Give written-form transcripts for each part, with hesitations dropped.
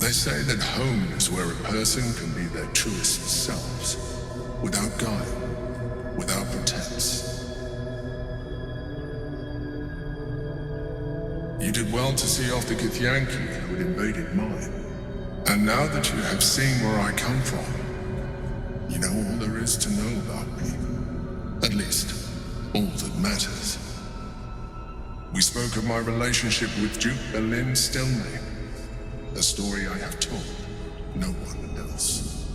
They say that home is where a person can be their truest selves, without guile, without pretense. You did well to see off the Githyanki who had invaded mine. And now that you have seen where I come from, you know all there is to know about me. At least, all that matters. We spoke of my relationship with Duke Berlin Stilney, a story I have told no one else.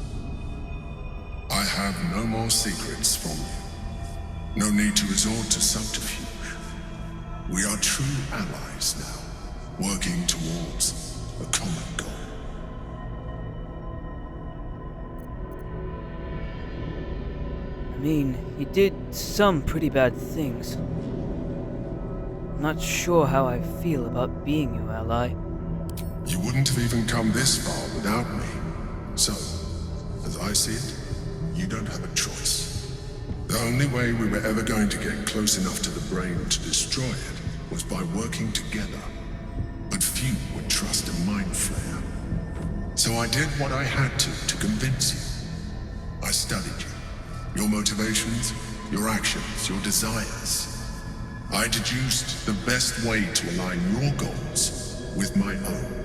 I have no more secrets from you. No need to resort to subterfuge. We are true allies now, working towards a common goal. I mean, you did some pretty bad things. I'm not sure how I feel about being your ally. You wouldn't have even come this far without me. So, as I see it, you don't have a choice. The only way we were ever going to get close enough to the brain to destroy it was by working together. But few would trust a mind flayer. So I did what I had to convince you. I studied you. Your motivations, your actions, your desires. I deduced the best way to align your goals with my own.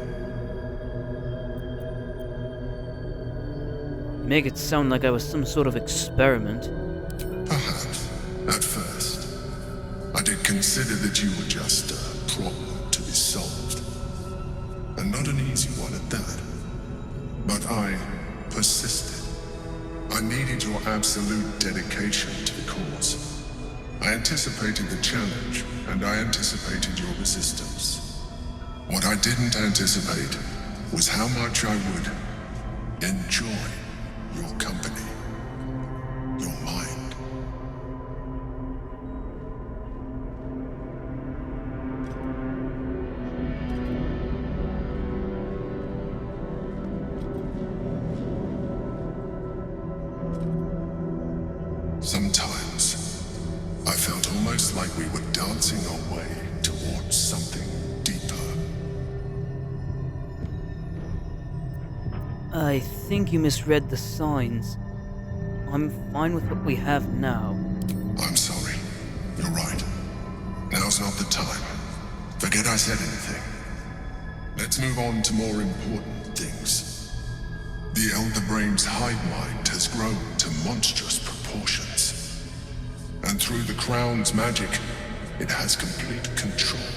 You make it sound like I was some sort of experiment. Perhaps, at first. I did consider that you were just a problem to be solved. And not an easy one at that. But I persisted. I needed your absolute dedication to the cause. I anticipated the challenge, and I anticipated your resistance. What I didn't anticipate was how much I would enjoy your company, your mind. Sometimes, I felt almost like we were dancing our way towards something deeper. I think you misread the signs. I'm fine with what we have now. I'm sorry. You're right. Now's not the time. Forget I said anything. Let's move on to more important things. The Elder Brain's hive mind has grown to monstrous proportions. And through the Crown's magic, it has complete control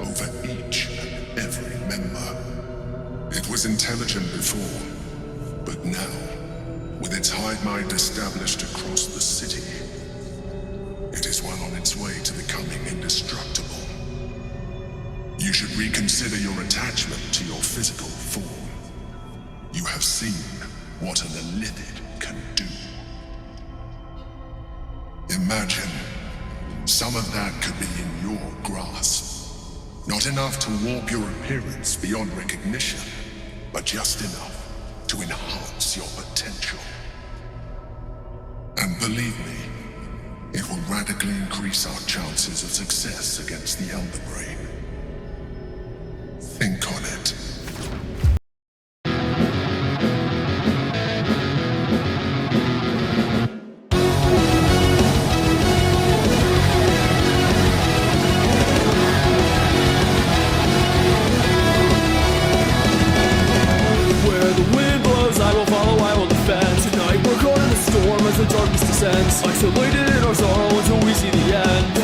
over each and every member. It was intelligent before, but now, with its hive mind established across the city, it is well on its way to becoming indestructible. You should reconsider your attachment to your physical form. You have seen what an Illithid can do. Imagine some of that could be in your grasp. Not enough to warp your appearance beyond recognition, but just enough to enhance your potential. And believe me, it will radically increase our chances of success against the Elder Brain. Think on it. The darkness descends, isolated in our sorrow until we see the end.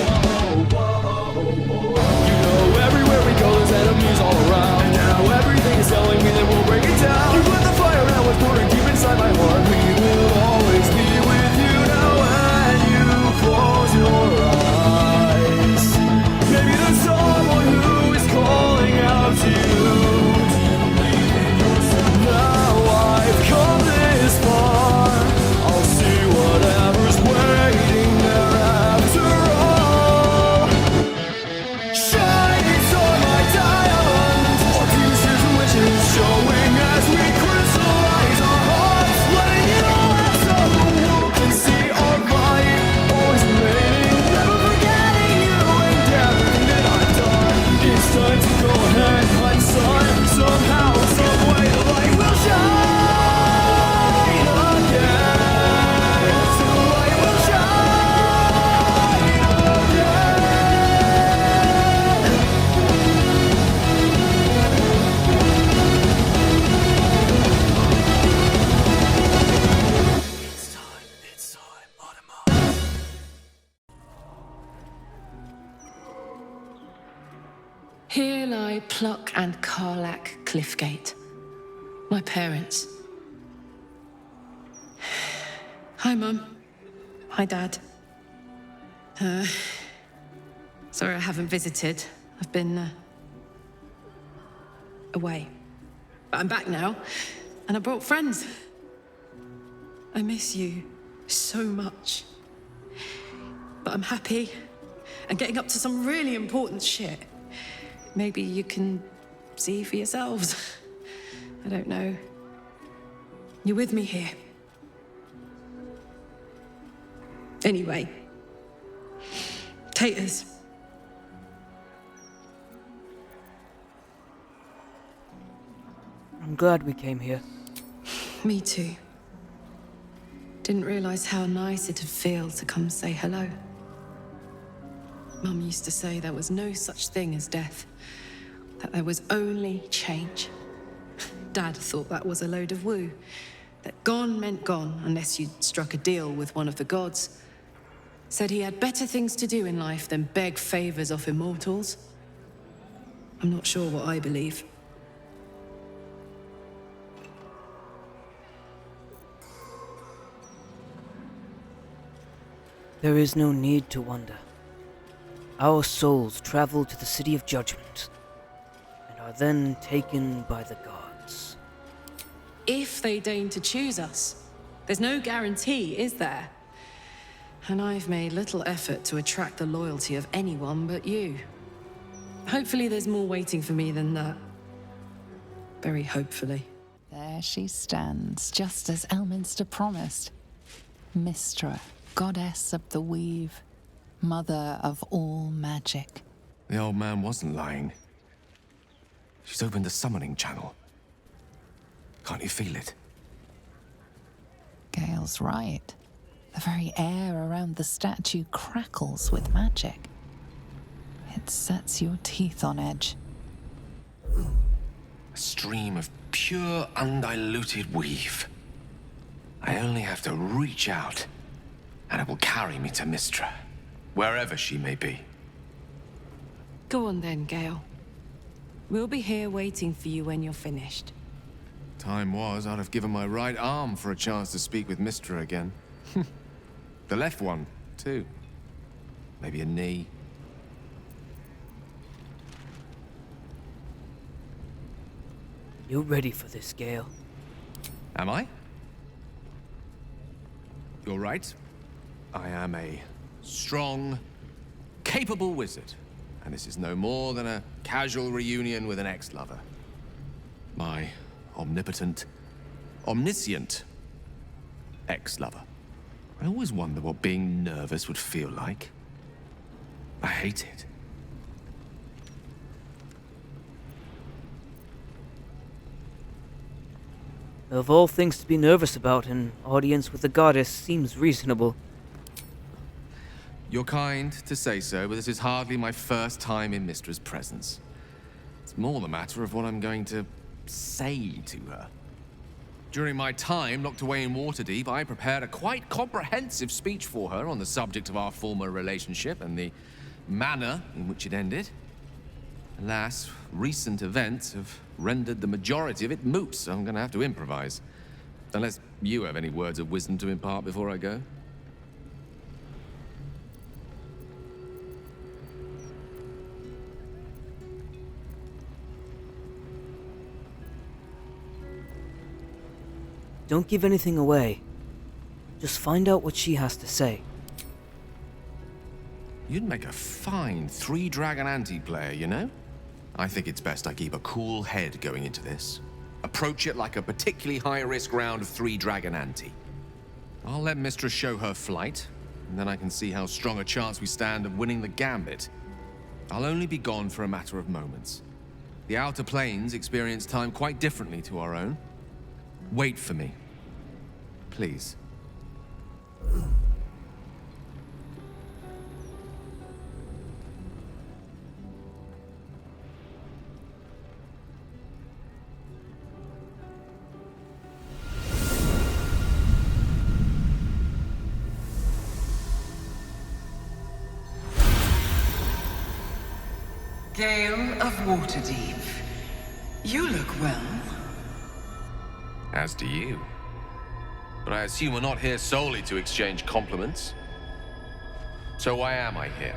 You know, everywhere we go, there's enemies all around. And now everything is telling me that we'll break it down. You put the fire that was burning deep inside my heart. We will always be with you now when you close your eyes. Maybe there's someone who is calling out to you. Now I've come this far. I'll see whatever's waiting there after all. Here lie Pluck and Karlach Cliffgate. My parents. Hi, Mum. Hi, Dad. Sorry I haven't visited. I've been, away. But I'm back now, and I brought friends. I miss you so much. But I'm happy, and getting up to some really important shit. Maybe you can see for yourselves. I don't know. You're with me here. Anyway. Taters. I'm glad we came here. Me too. Didn't realize how nice it'd feel to come say hello. Mum used to say there was no such thing as death, that there was only change. Dad thought that was a load of woo, that gone meant gone unless you'd struck a deal with one of the gods. Said he had better things to do in life than beg favors off immortals. I'm not sure what I believe. There is no need to wonder. Our souls travel to the City of Judgment, and are then taken by the gods. If they deign to choose us. There's no guarantee, is there? And I've made little effort to attract the loyalty of anyone but you. Hopefully there's more waiting for me than that. Very hopefully. There she stands, just as Elminster promised. Mystra, goddess of the weave, mother of all magic. The old man wasn't lying. She's opened the summoning channel. Can't you feel it? Gale's right. The very air around the statue crackles with magic. It sets your teeth on edge. A stream of pure, undiluted weave. I only have to reach out, and it will carry me to Mystra, wherever she may be. Go on then, Gale. We'll be here waiting for you when you're finished. Time was, I'd have given my right arm for a chance to speak with Mystra again. The left one, too. Maybe a knee. You're ready for this, Gale. Am I? You're right. I am a strong, capable wizard. And this is no more than a casual reunion with an ex-lover. My omnipotent, omniscient ex-lover. I always wonder what being nervous would feel like. I hate it. Of all things to be nervous about, an audience with the goddess seems reasonable. You're kind to say so, but this is hardly my first time in Mystra's presence. It's more the matter of what I'm going to say to her. During my time locked away in Waterdeep, I prepared a quite comprehensive speech for her on the subject of our former relationship and the manner in which it ended. Alas, recent events have rendered the majority of it moot, so I'm going to have to improvise. Unless you have any words of wisdom to impart before I go. Don't give anything away. Just find out what she has to say. You'd make a fine three-dragon anti-player, you know? I think it's best I keep a cool head going into this. Approach it like a particularly high-risk round of three-dragon ante. I'll let Mystra show her flight, and then I can see how strong a chance we stand of winning the gambit. I'll only be gone for a matter of moments. The Outer Planes experience time quite differently to our own. Wait for me. Please. Gale of Waterdeep. You look well. As do you. But I assume we're not here solely to exchange compliments. So why am I here?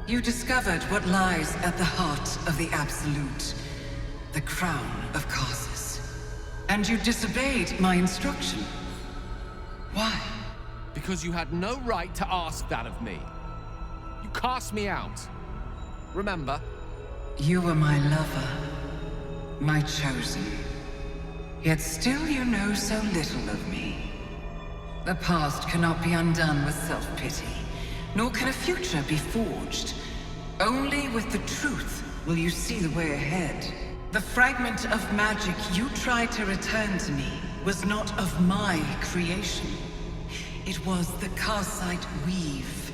You discovered what lies at the heart of the Absolute, the crown of Karsus. And you disobeyed my instruction. Why? Because you had no right to ask that of me. You cast me out. Remember? You were my lover, my chosen. Yet still you know so little of me. The past cannot be undone with self-pity, nor can a future be forged. Only with the truth will you see the way ahead. The fragment of magic you tried to return to me was not of my creation. It was the Karsite Weave.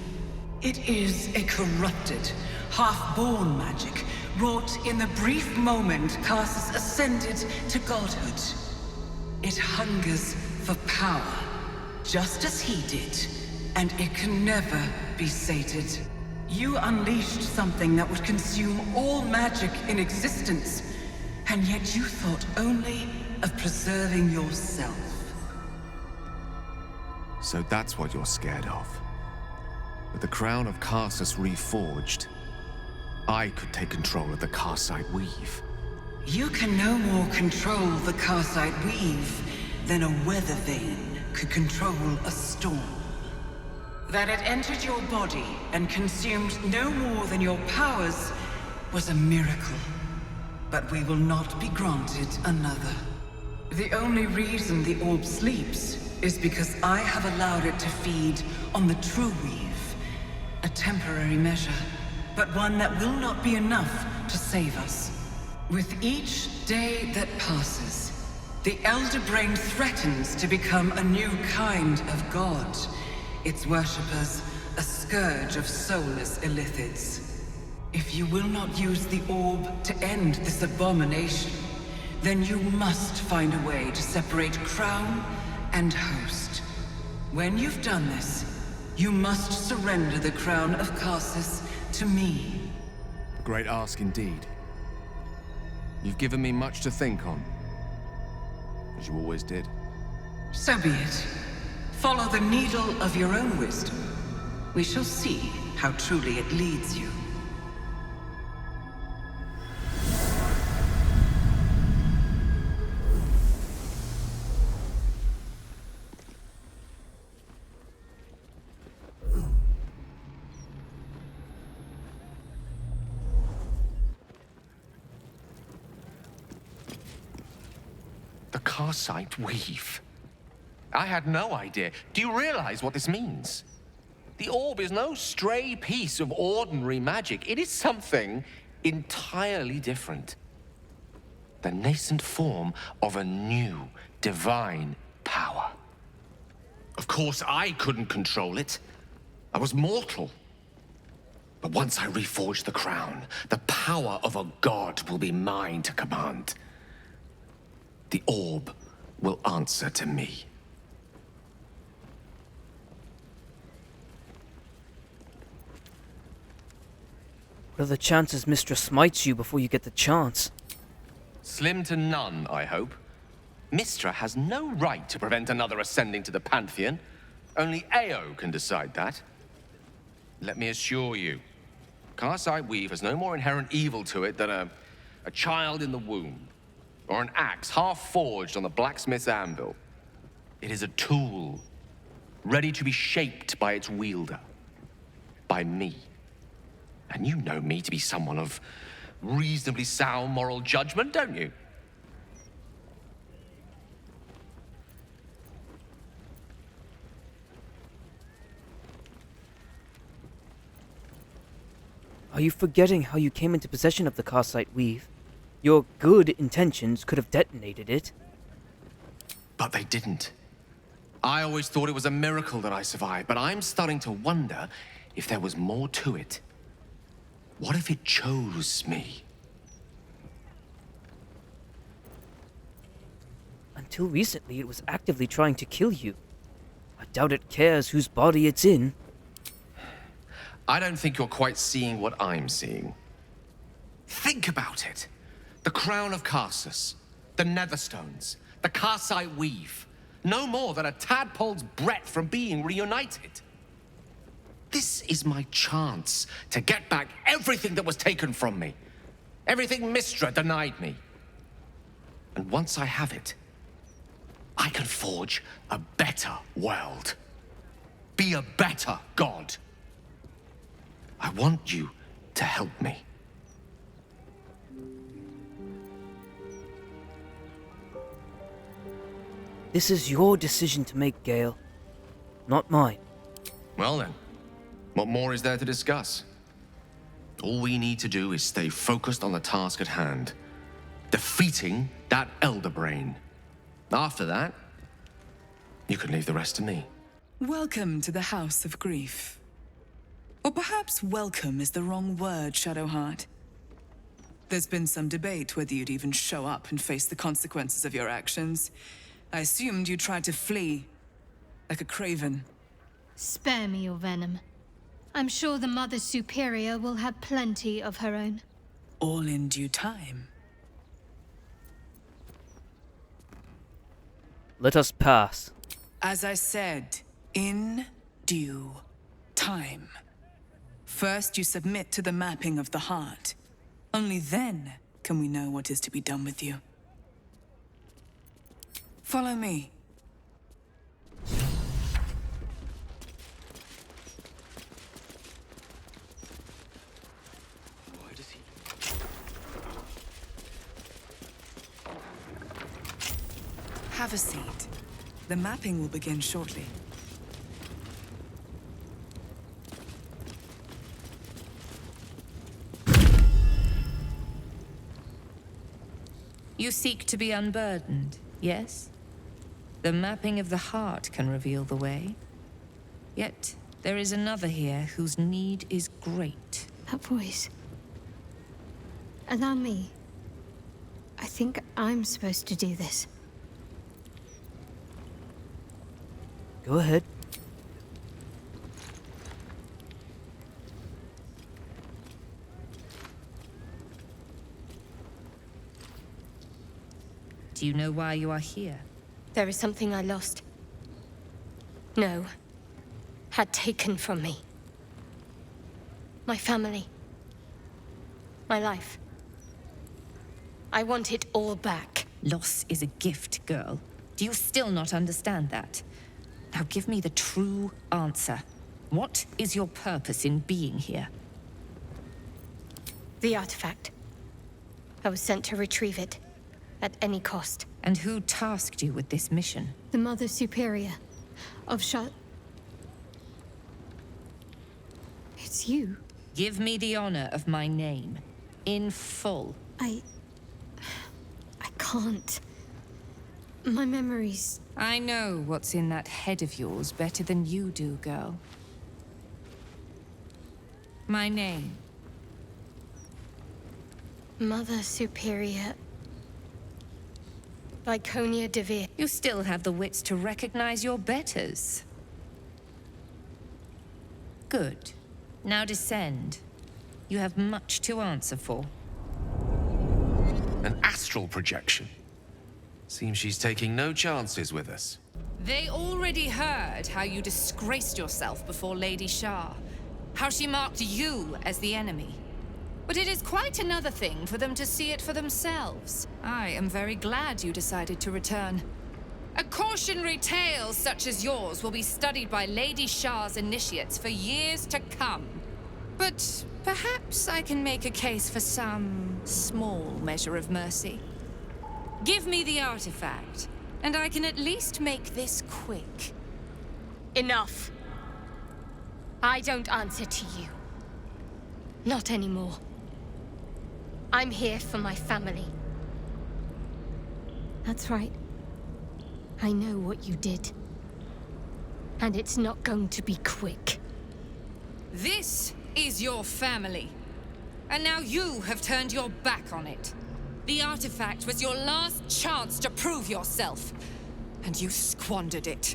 It is a corrupted, half-born magic, wrought in the brief moment Karsus ascended to godhood. It hungers for power, just as he did, and it can never be sated. You unleashed something that would consume all magic in existence, and yet you thought only of preserving yourself. So that's what you're scared of. With the crown of Karsus reforged, I could take control of the Karsite Weave. You can no more control the Karsite Weave than a weather vane could control a storm. That it entered your body and consumed no more than your powers was a miracle. But we will not be granted another. The only reason the orb sleeps is because I have allowed it to feed on the true weave. A temporary measure, but one that will not be enough to save us. With each day that passes, the Elder Brain threatens to become a new kind of god. Its worshippers, a scourge of soulless illithids. If you will not use the orb to end this abomination, then you must find a way to separate crown and host. When you've done this, you must surrender the crown of Karsus to me. A great ask indeed. You've given me much to think on, as you always did. So be it. Follow the needle of your own wisdom. We shall see how truly it leads you. The Karsite Weave. I had no idea. Do you realize what this means? The orb is no stray piece of ordinary magic. It is something entirely different. The nascent form of a new, divine power. Of course, I couldn't control it. I was mortal. But once I reforge the crown, the power of a god will be mine to command. The orb will answer to me. What are the chances Mystra smites you before you get the chance? Slim to none, I hope. Mystra has no right to prevent another ascending to the Pantheon. Only Ao can decide that. Let me assure you, Karsite Weave has no more inherent evil to it than a child in the womb, or an axe half-forged on the blacksmith's anvil. It is a tool, ready to be shaped by its wielder, by me. And you know me to be someone of reasonably sound moral judgment, don't you? Are you forgetting how you came into possession of the Karsite Weave? Your good intentions could have detonated it. But they didn't. I always thought it was a miracle that I survived, but I'm starting to wonder if there was more to it. What if it chose me? Until recently, it was actively trying to kill you. I doubt it cares whose body it's in. I don't think you're quite seeing what I'm seeing. Think about it. The crown of Karsus, the Netherstones, the Karsite Weave. No more than a tadpole's breadth from being reunited. This is my chance to get back everything that was taken from me. Everything Mystra denied me. And once I have it, I can forge a better world. Be a better god. I want you to help me. This is your decision to make, Gale, not mine. Well then, what more is there to discuss? All we need to do is stay focused on the task at hand. Defeating that Elder Brain. After that, you can leave the rest to me. Welcome to the House of Grief. Or perhaps welcome is the wrong word, Shadowheart. There's been some debate whether you'd even show up and face the consequences of your actions. I assumed you tried to flee, like a craven. Spare me your venom. I'm sure the Mother Superior will have plenty of her own. All in due time. Let us pass. As I said, in due time. First, you submit to the mapping of the heart. Only then can we know what is to be done with you. Follow me. Have a seat. The mapping will begin shortly. You seek to be unburdened, yes? The mapping of the heart can reveal the way. Yet, there is another here whose need is great. That voice. Allow me. I think I'm supposed to do this. Go ahead. Do you know why you are here? There is something I lost. No. Had taken from me. My family. My life. I want it all back. Loss is a gift, girl. Do you still not understand that? Now give me the true answer. What is your purpose in being here? The artifact. I was sent to retrieve it. At any cost. And who tasked you with this mission? The Mother Superior of It's you. Give me the honor of my name. In full. I can't. My memories... I know what's in that head of yours better than you do, girl. My name. Mother Superior... Viconia DeVere. You still have the wits to recognize your betters. Good. Now descend. You have much to answer for. An astral projection. Seems she's taking no chances with us. They already heard how you disgraced yourself before Lady Shah. How she marked you as the enemy. But it is quite another thing for them to see it for themselves. I am very glad you decided to return. A cautionary tale such as yours will be studied by Lady Shah's initiates for years to come. But perhaps I can make a case for some small measure of mercy. Give me the artifact, and I can at least make this quick. Enough. I don't answer to you. Not anymore. I'm here for my family. That's right. I know what you did. And it's not going to be quick. This is your family. And now you have turned your back on it. The artifact was your last chance to prove yourself. And you squandered it.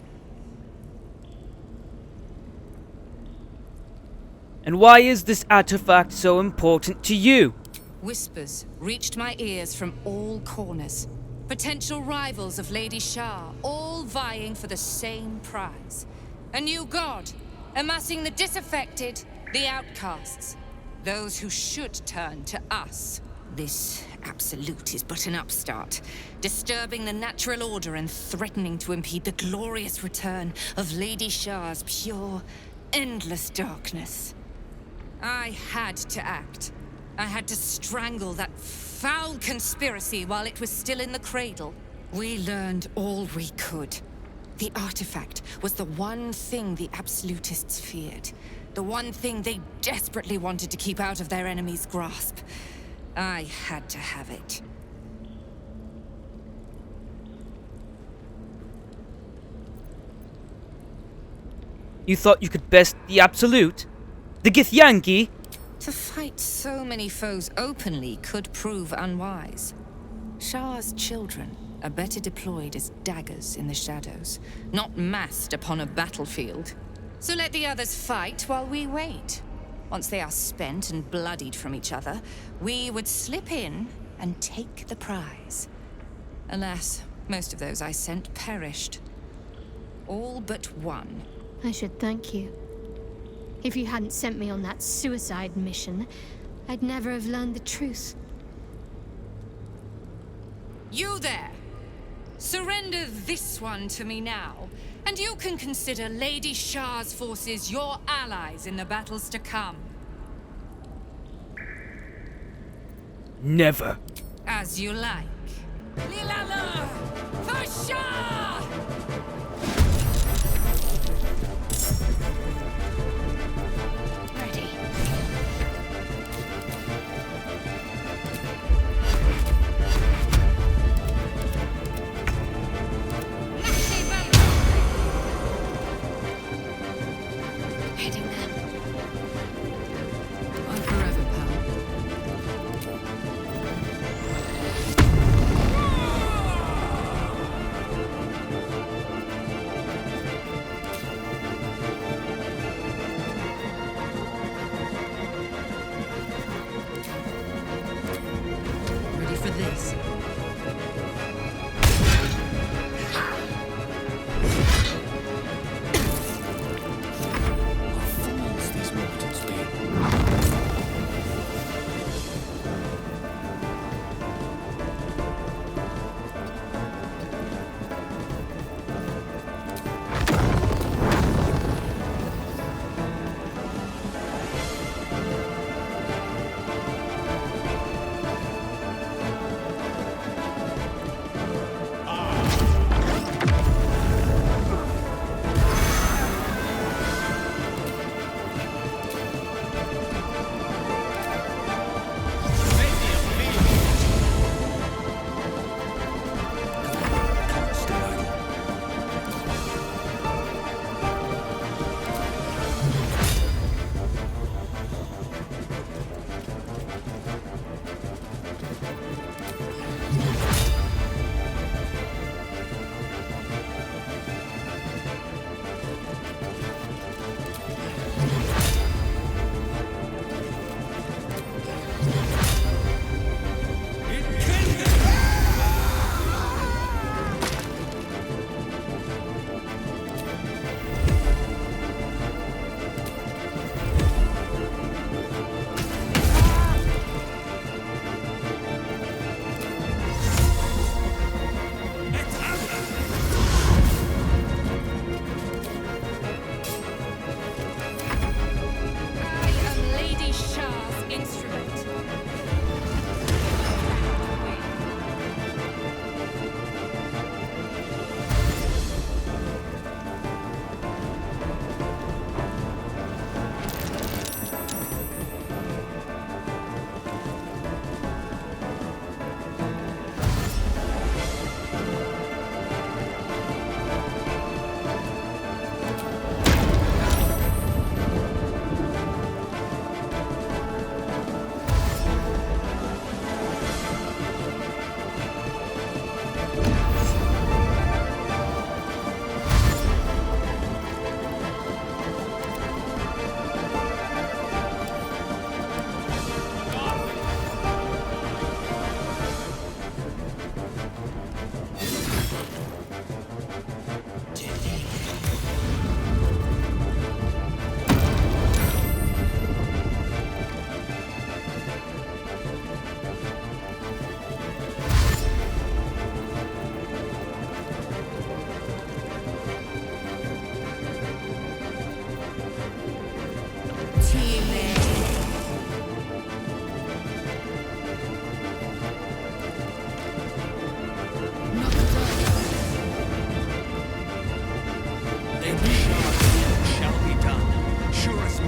And why is this artifact so important to you? Whispers reached my ears from all corners. Potential rivals of Lady Shah, all vying for the same prize. A new god, amassing the disaffected, the outcasts. Those who should turn to us. This absolute is but an upstart, disturbing the natural order and threatening to impede the glorious return of Lady Shah's pure, endless darkness. I had to act. I had to strangle that foul conspiracy while it was still in the cradle. We learned all we could. The artifact was the one thing the absolutists feared. The one thing they desperately wanted to keep out of their enemy's grasp. I had to have it. You thought you could best the Absolute? The Githyanki? To fight so many foes openly could prove unwise. Shah's children are better deployed as daggers in the shadows, not massed upon a battlefield. So let the others fight while we wait. Once they are spent and bloodied from each other, we would slip in and take the prize. Alas, most of those I sent perished. All but one. I should thank you. If you hadn't sent me on that suicide mission, I'd never have learned the truth. You there! Surrender this one to me now, and you can consider Lady Shah's forces your allies in the battles to come. Never. As you like. Lilala! For Shah! Ready. Heading there. On forever, pal.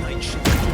night shall fall.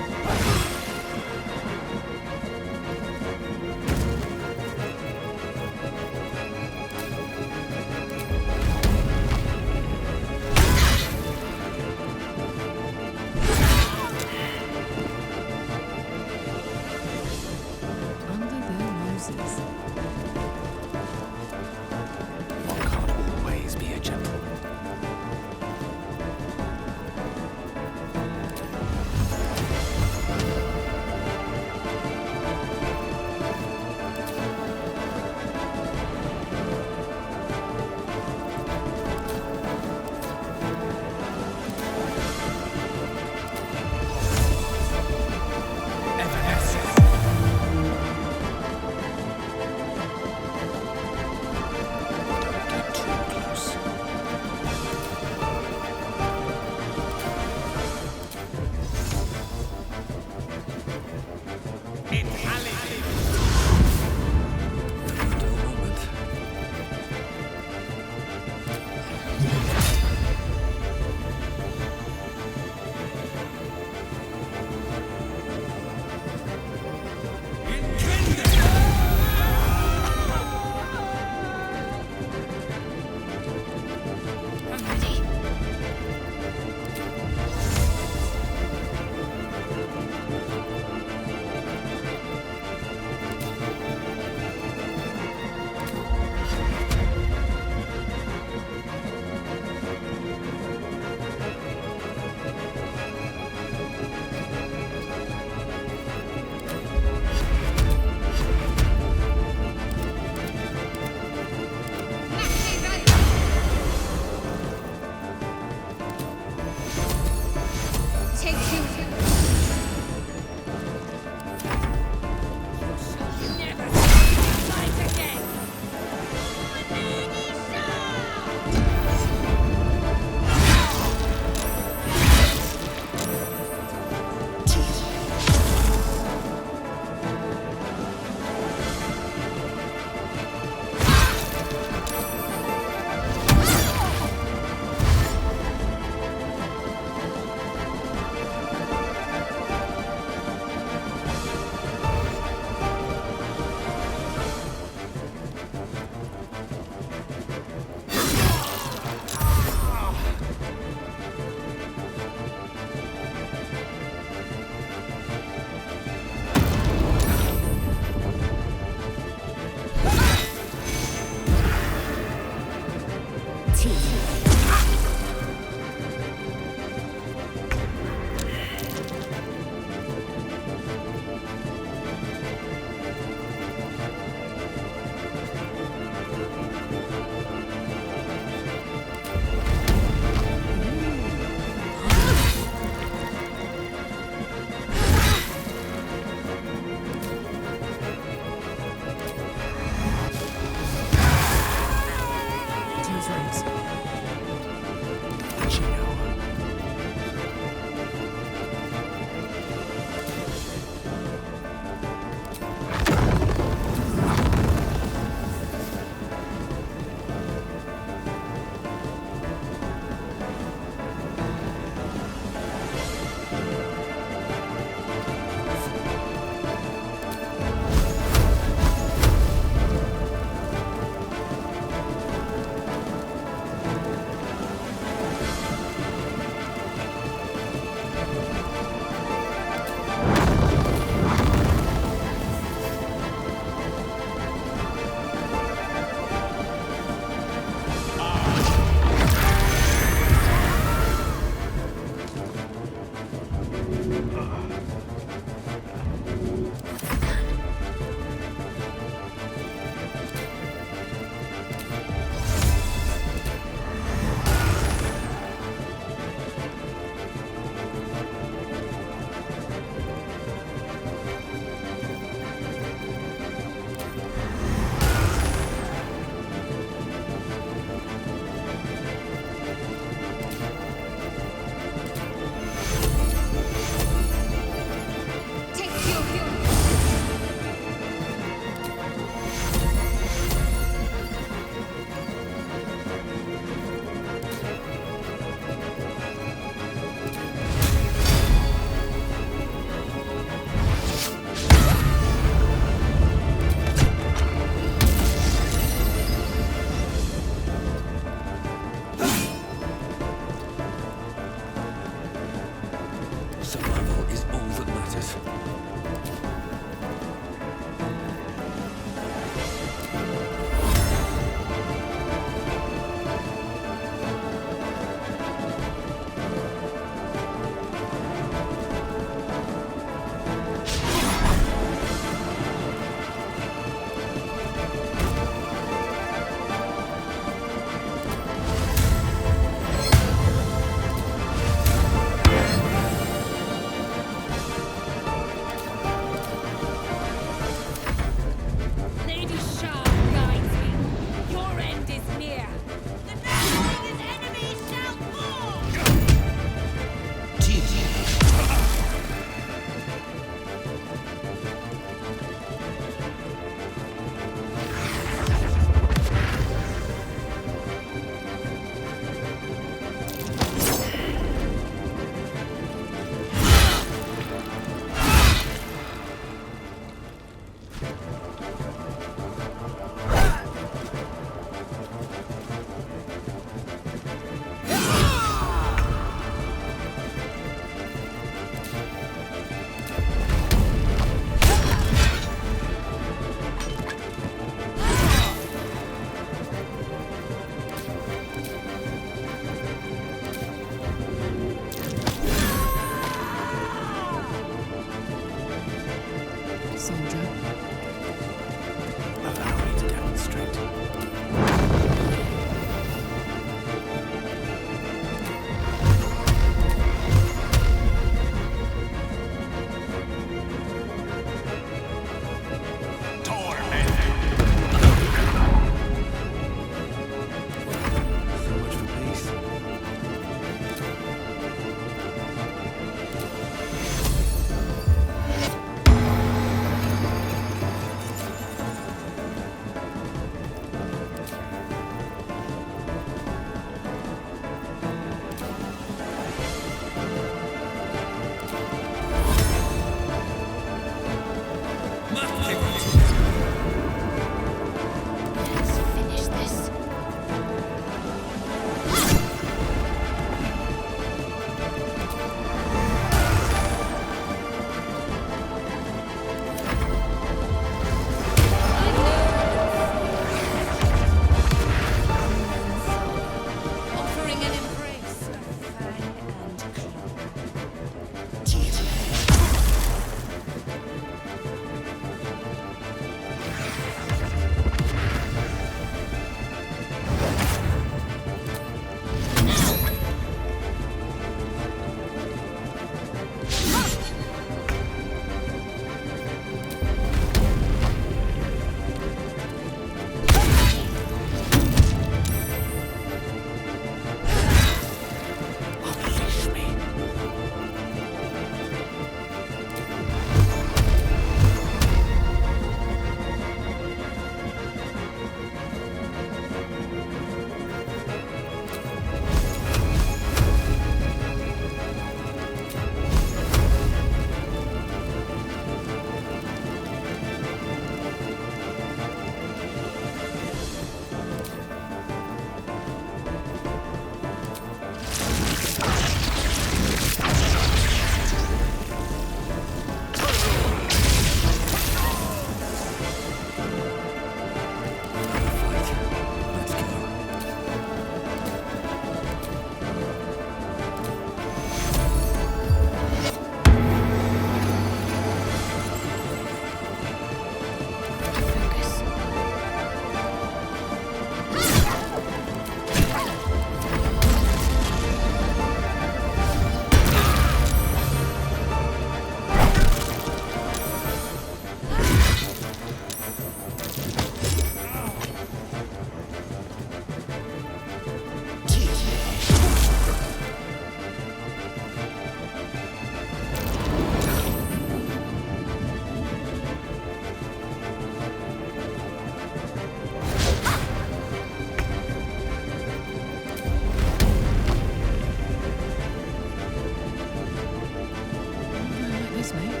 Excuse me.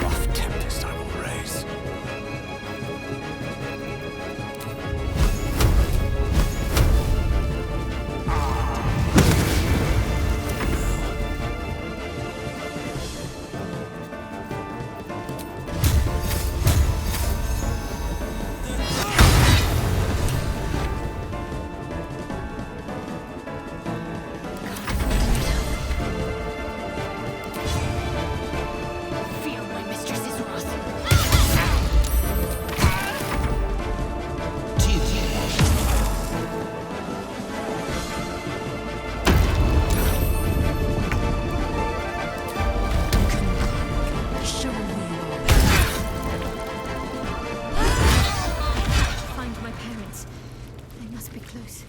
Rough tempest I will raise. Feel my mistress's wrath. Show me your Find my parents. They must be close.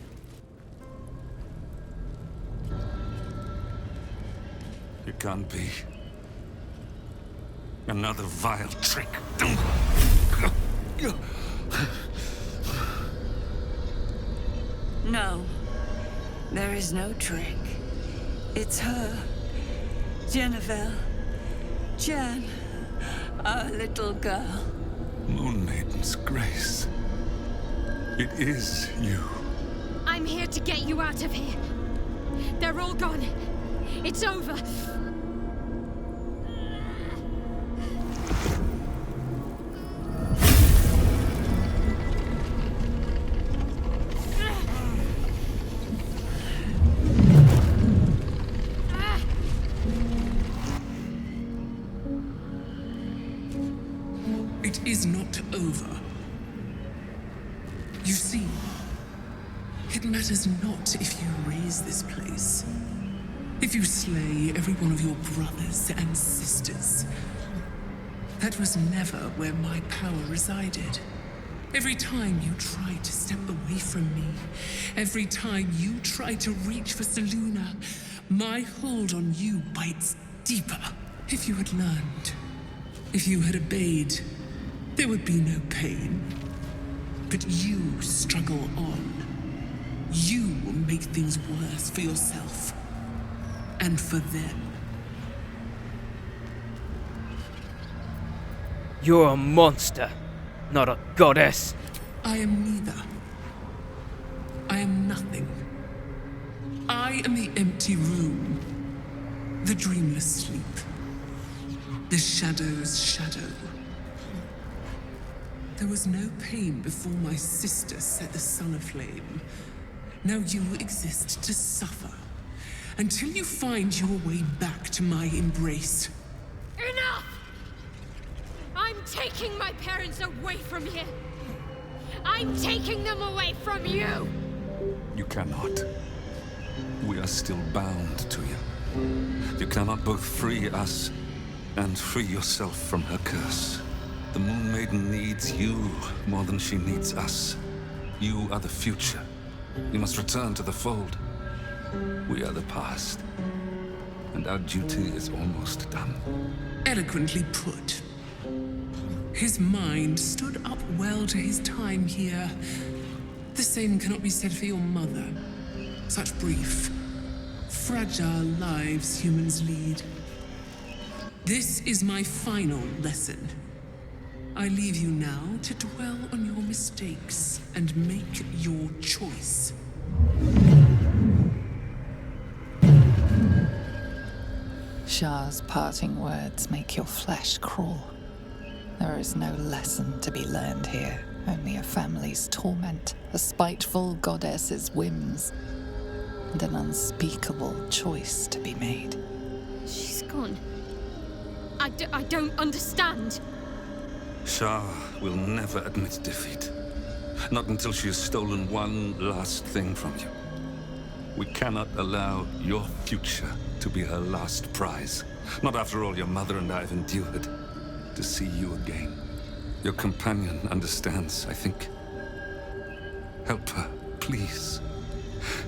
It can't be. Another vile trick. No, there is no trick. It's her. Jennifer. Jen. Our little girl. Moon Maiden's grace. It is you. I'm here to get you out of here. They're all gone. It's over. It is not over. You see, it matters not if you raise this place. If you slay every one of your brothers and sisters. That was never where my power resided. Every time you tried to step away from me, every time you tried to reach for Seluna, my hold on you bites deeper. If you had learned, if you had obeyed, there would be no pain. But you struggle on. You will make things worse for yourself. And for them. You're a monster, not a goddess. I am neither. I am nothing. I am the empty room. The dreamless sleep. The shadow's shadow. There was no pain before my sister set the sun aflame. Now you exist to suffer. Until you find your way back to my embrace. Enough! I'm taking my parents away from here. I'm taking them away from you. You cannot. We are still bound to you. You cannot both free us and free yourself from her curse. The Moon Maiden needs you more than she needs us. You are the future. You must return to the fold. We are the past. And our duty is almost done. Eloquently put. His mind stood up well to his time here. The same cannot be said for your mother. Such brief, fragile lives humans lead. This is my final lesson. I leave you now to dwell on your mistakes and make your choice. Shah's parting words make your flesh crawl. There is no lesson to be learned here, only a family's torment, a spiteful goddess's whims, and an unspeakable choice to be made. She's gone. I don't understand. Shah will never admit defeat. Not until she has stolen one last thing from you. We cannot allow your future to be her last prize. Not after all your mother and I have endured. To see you again. Your companion understands, I think. Help her, please.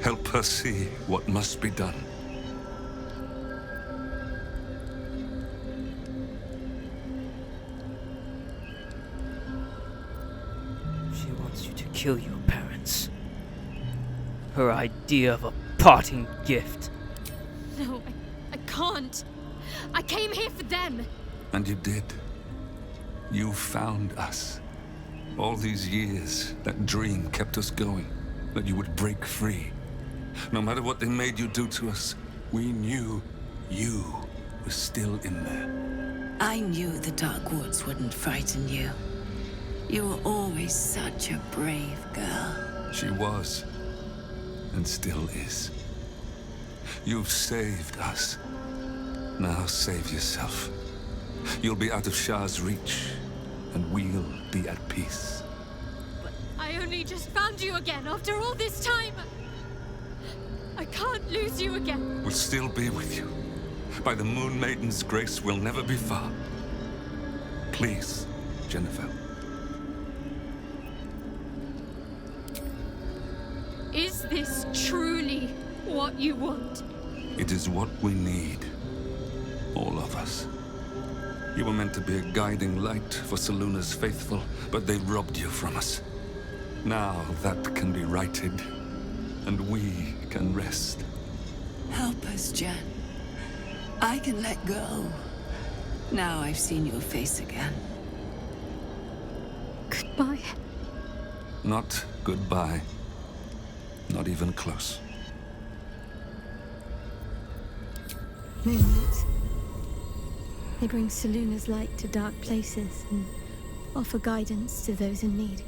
Help her see what must be done. wants you to kill your parents. Her idea of a parting gift. No, I can't. I came here for them. And you did. You found us. All these years, that dream kept us going, that you would break free. No matter what they made you do to us, we knew you were still in there. I knew the Dark Woods wouldn't frighten you. You were always such a brave girl. She was, and still is. You've saved us. Now save yourself. You'll be out of Shah's reach, and we'll be at peace. But I only just found you again after all this time. I can't lose you again. We'll still be with you. By the Moon Maiden's grace, we'll never be far. Please, Jennifer. Is this truly what you want? It is what we need. All of us. You were meant to be a guiding light for Seluna's faithful, but they robbed you from us. Now that can be righted, and we can rest. Help us, Jen. I can let go. Now I've seen your face again. Goodbye. Not goodbye. Not even close. Moonlights. They bring Seluna's light to dark places and offer guidance to those in need.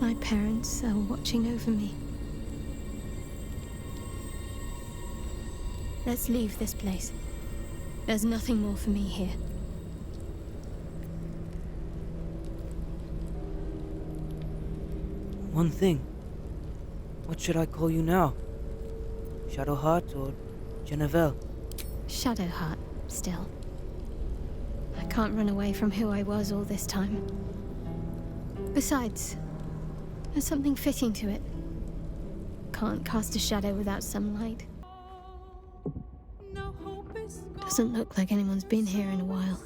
My parents are watching over me. Let's leave this place. There's nothing more for me here. One thing. What should I call you now? Shadowheart or Jennifer? Shadowheart, still. I can't run away from who I was all this time. Besides, there's something fitting to it. Can't cast a shadow without some light. Doesn't look like anyone's been here in a while.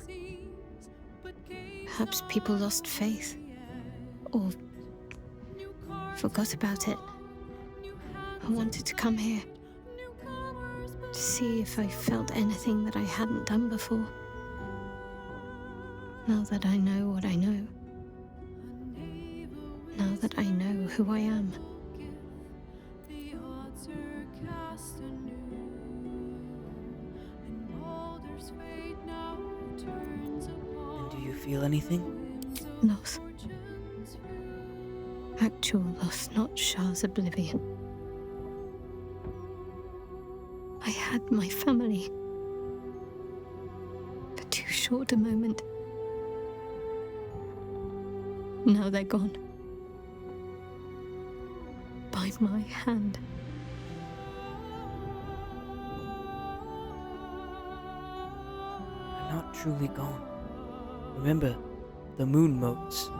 Perhaps people lost faith. Or forgot about it. I wanted to come here. To see if I felt anything that I hadn't done before. Now that I know what I know. Now that I know who I am. And do you feel anything? Loss. Actual loss, not Shah's oblivion. I had my family. For too short a moment. Now they're gone. By my hand. They're not truly gone. Remember, the moon motes.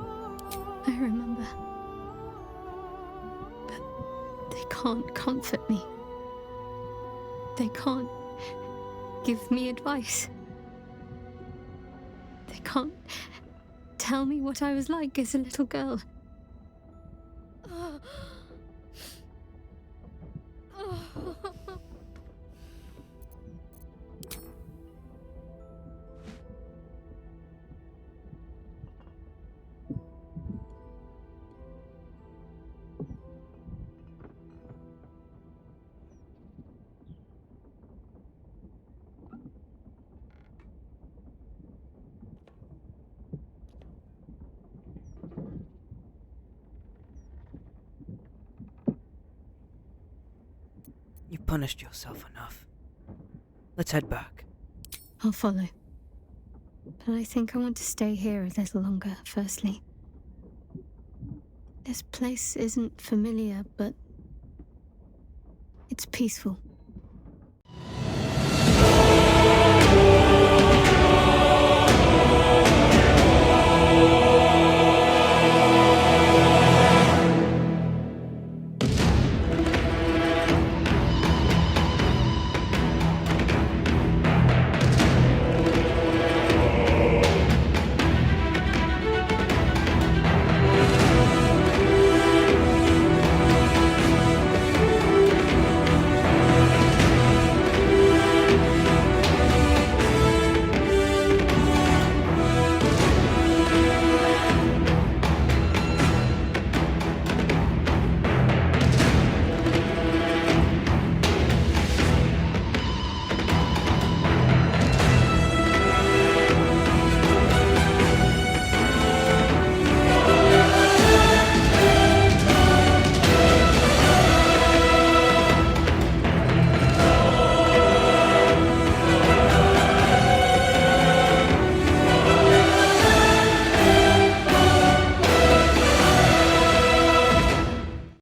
I remember. But they can't comfort me. They can't give me advice. They can't tell me what I was like as a little girl. You punished yourself enough. Let's head back. I'll follow. But I think I want to stay here a little longer, firstly. This place isn't familiar, but it's peaceful.